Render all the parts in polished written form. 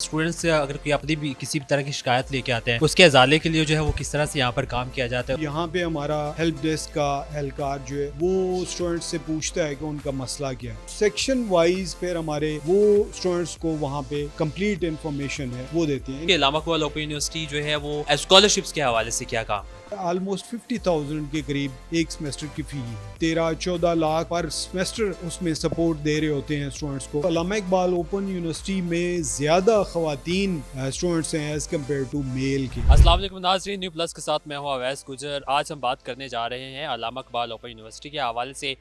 Students से अगर कोई अपनी भी किसी भी तरह की शिकायत लेके आते हैं, उसके अजाले के लिए जो है वो किस तरह से यहाँ पर काम किया जाता है। यहाँ पे हमारा हेल्प डेस्क का एहलकार जो है वो स्टूडेंट्स से पूछता है कि उनका मसला क्या है। सेक्शन वाइज फिर हमारे वो स्टूडेंट्स को वहाँ पे कंप्लीट इंफॉर्मेशन है वो देते हैं। इलामा इकबाल ओपन यूनिवर्सिटी जो है वो स्कॉलरशिप्स के हवाले से क्या काम। ऑलमोस्ट 50,000 के करीब एक सेमेस्टर की फी है। 13-14 लाख पर सेमेस्टर उसमें सपोर्ट दे रहे होते हैं स्टूडेंट्स को। अल्लामा इकबाल ओपन यूनिवर्सिटी में ज्यादा खवातीन स्टूडेंट्स हैं एज कम्पेयर टू मेल के। अस्सलाम वालेकुम नाज़रीन, न्यू प्लस के साथ मैं हूँ अवैस गुजर। आज हम बात करने जा रहे हैं अल्लामा इकबाल ओपन यूनिवर्सिटी के हवाले से।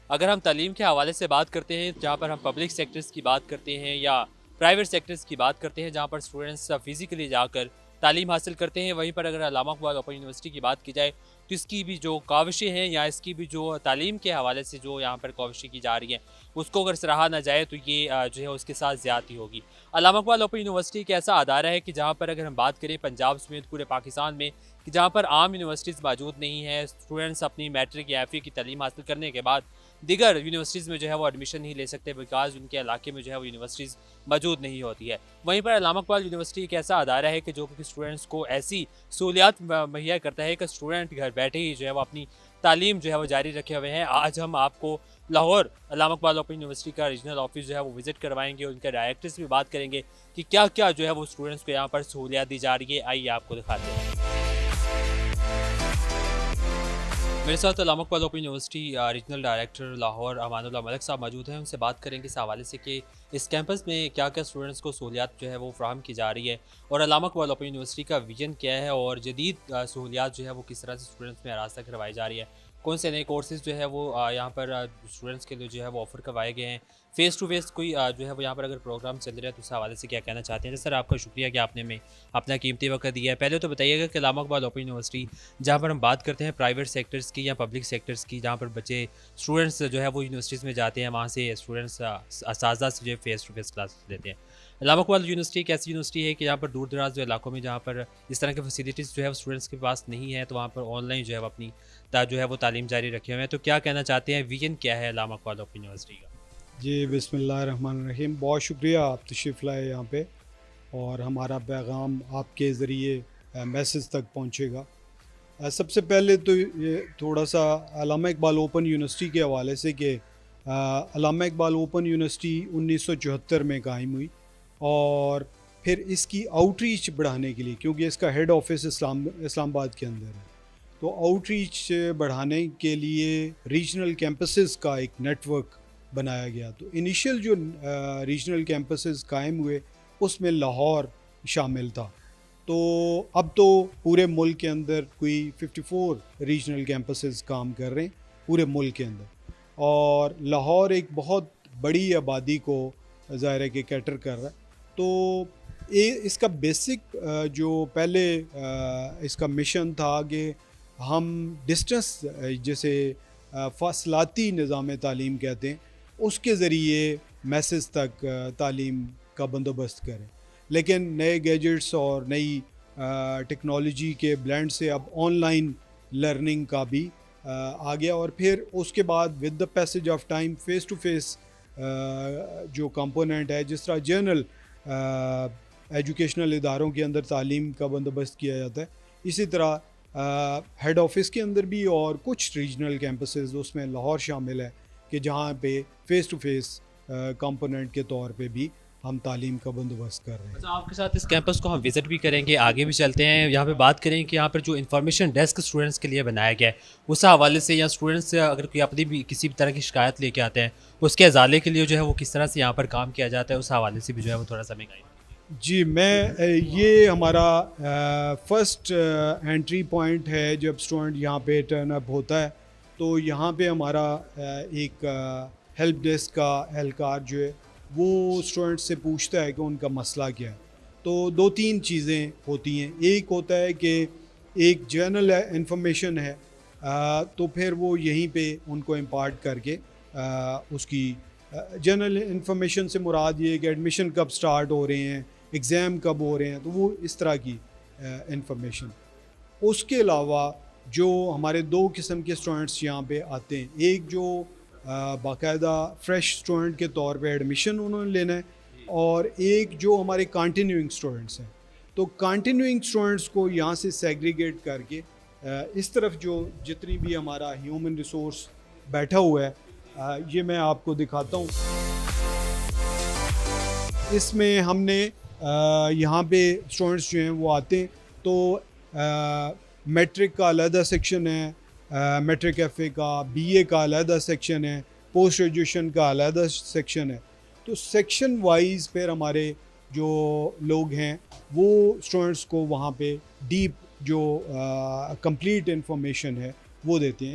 अगर हम तालीम के हवाले से बात करते हैं, जहाँ पर हम पब्लिक सेक्टर्स की बात करते हैं या प्राइवेट सेक्टर्स की बात करते हैं, जहाँ पर स्टूडेंट्स फिजिकली जाकर तालीम हासिल करते हैं, वहीं पर अगर अल्लामा इकबाल ओपन यूनिवर्सिटी की बात की जाए तो इसकी भी जो काविशें हैं या इसकी भी जो तालीम के हवाले से जो यहाँ पर काविशें की जा रही हैं, उसको अगर सराहा ना जाए तो ये जो है उसके साथ ज़्यादती होगी। अल्लामा इकबाल ओपन यूनिवर्सिटी एक ऐसा अदारा है कि जहाँ पर अगर हम बात करें पंजाब समेत पूरे पाकिस्तान में, कि जहाँ पर आम यूनिवर्सिटीज़ मौजूद नहीं है। स्टूडेंट्स अपनी मैट्रिक या एफए की तालीम हासिल करने के बाद दीगर यूनिवर्सिटीज़ में जो है वो एडमिशन नहीं ले सकते, बिकॉज उनके इलाके में जो है वो यूनिवर्सिटीज़ मौजूद नहीं होती है। वहीं पर अल्लामा इकबाल यूनिवर्सिटी एक ऐसा अदारा है कि जो कि स्टूडेंट्स को ऐसी सहूलियात मुहैया करता है कि स्टूडेंट घर बैठे ही जो है वो अपनी तालीम जो है वो जारी रखे हुए हैं। आज हम आपको लाहौर अल्लामा इकबाल ओपन यूनिवर्सिटी का रीजनल ऑफिस जो है वो विजिट करवाएंगे, उनके डायरेक्टर से भी बात करेंगे कि क्या क्या जो है वो स्टूडेंट्स को यहाँ पर सहूलियात दी जा रही है। आइए आपको दिखाते हैं। मेरे साथ Allama Iqbal Open University regional director Lahore Amanullah Malik sahab मौजूद हैं। उनसे बात करेंगे इस हवाले से कि इस कैंपस में क्या क्या स्टूडेंट्स को सहूलियात जो है वो फ्राहम की जा रही है और अल्लामा इकबाल ओपन यूनिवर्सिटी का विजन क्या है और जदीद सहूलियात जो है वो किस तरह से स्टूडेंट्स में आरास्ता करवाई जा रही है। कौन से नए कोर्सेज़ जो है वो यहाँ पर स्टूडेंट्स के लिए जो है वो ऑफ़र करवाए गए हैं। फ़ेस टू फ़ेस कोई जो है वो यहाँ पर अगर प्रोग्राम चल रहा है तो उस हवाले से क्या कहना चाहते हैं। सर आपका शुक्रिया कि आपने हमें अपना कीमती वक्त दिया है। पहले तो बताइएगा कि अल्लामा इकबाल ओपन यूनिवर्सिटी जहाँ पर हम बात करते हैं प्राइवेट सेक्टर्स की या पब्लिक सेक्टर्स की, जहाँ पर बच्चे स्टूडेंट्स जो है वो यूनिवर्सिटीज़ में जाते हैं, वहाँ से स्टूडेंट्स असातिज़ा से जो है फ़ेस टू फ़ेस क्लास लेते हैं। अल्लामा इकबाल यूनिवर्सिटी एक ऐसी यूनिवर्सिटी है कि यहाँ पर दूर दराज जो इलाकों में जहाँ पर इस तरह की फैसिलिटीज़ जो है स्टूडेंट्स के पास नहीं है, तो वहाँ पर ऑनलाइन जो है वो अपनी जो है वो तालीम जारी रखे हुए हैं। तो क्या कहना चाहते हैं, विजन क्या है अल्लामा इकबाल ओपन यूनिवर्सिटी का? जी बिस्मिल्लाहिर्रहमानिर्रहीम। बहुत शुक्रिया आप तशरीफ़ लाए यहाँ पे और हमारा पैगाम आपके ज़रिए मैसेज तक पहुँचेगा। सबसे पहले तो ये थोड़ा सा अल्लामा इकबाल ओपन यूनिवर्सिटी के हवाले से कि अल्लामा इकबाल ओपन यूनिवर्सिटी 1974 में कायम हुई और फिर इसकी आउटरीच बढ़ाने के लिए, क्योंकि इसका हेड ऑफिस इस्लामाबाद के अंदर है, तो आउटरीच बढ़ाने के लिए रीजनल कैंपसेस का एक नेटवर्क बनाया गया। तो इनिशियल जो रीजनल कैंपसेस कायम हुए उसमें लाहौर शामिल था। तो अब तो पूरे मुल्क के अंदर कोई 54 रीजनल कैंपसेस काम कर रहे हैं पूरे मुल्क के अंदर, और लाहौर एक बहुत बड़ी आबादी को ज़ाहिर है कि कैटर कर रहा है। तो इसका बेसिक जो पहले इसका मिशन था कि हम डिस्टेंस जैसे फासलाती निज़ाम तालीम कहते हैं, उसके ज़रिए मैसेज तक तालीम का बंदोबस्त करें। लेकिन नए गैजेट्स और नई टेक्नोलॉजी के ब्लेंड से अब ऑनलाइन लर्निंग का भी आ गया, और फिर उसके बाद with the passage of time face to face जो कंपोनेंट है, जिस तरह जनरल एजुकेशनल इदारों के अंदर तालीम का बंदोबस्त किया जाता है, इसी तरह हेड ऑफिस के अंदर भी और कुछ रीजनल कैंपसेस उसमें लाहौर शामिल है कि जहाँ पे फ़ेस टू फेस कंपोनेंट के तौर पे भी हम तालीम का बंदोबस्त कर रहे हैं। अच्छा, आपके साथ इस कैंपस को हम विज़िट भी करेंगे, आगे भी चलते हैं। यहाँ पे बात करें कि यहाँ पर जो इन्फॉर्मेशन डेस्क स्टूडेंट्स के लिए बनाया गया है, उस हवाले से, या स्टूडेंट्स से अगर कोई अपनी भी किसी भी तरह की शिकायत लेके आते हैं, उसके अजाले के लिए जो है वो किस तरह से यहाँ पर काम किया जाता है, उस हवाले से भी जो है वो थोड़ा सा गाइड। जी, मैं ये हमारा फर्स्ट एंट्री पॉइंट है जब स्टूडेंट यहाँ पे टर्न अप होता है। तो यहाँ पे हमारा एक हेल्प डेस्क का एहलकार जो है वो स्टूडेंट से पूछता है कि उनका मसला क्या है। तो दो तीन चीज़ें होती हैं। एक होता है कि एक जनरल इंफॉर्मेशन है, तो फिर वो यहीं पे उनको इम्पार्ट करके उसकी जनरल इंफॉर्मेशन से मुराद ये कि एडमिशन कब स्टार्ट हो रहे हैं, एग्ज़ाम कब हो रहे हैं, तो वो इस तरह की इंफॉर्मेशन। उसके अलावा जो हमारे दो किस्म के स्टूडेंट्स यहाँ पे आते हैं, एक जो बाकायदा फ़्रेश स्टूडेंट के तौर पे एडमिशन उन्होंने लेना है, और एक जो हमारे कंटिन्यूइंग स्टूडेंट्स हैं। तो कंटिन्यूइंग स्टूडेंट्स को यहाँ से सेग्रीगेट करके इस तरफ जो जितनी भी हमारा ह्यूमन रिसोर्स बैठा हुआ है, ये मैं आपको दिखाता हूँ। इसमें हमने यहाँ पे स्टूडेंट्स जो हैं वो आते हैं, तो मैट्रिक का अलहदा सेक्शन है, मैट्रिक एफ़ए का, बीए का अलहदा सेक्शन है, पोस्ट ग्रेजुएशन का अलहदा सेक्शन है। तो सेक्शन वाइज फिर हमारे जो लोग हैं वो स्टूडेंट्स को वहाँ पे डीप जो कंप्लीट इंफॉर्मेशन है वो देते हैं।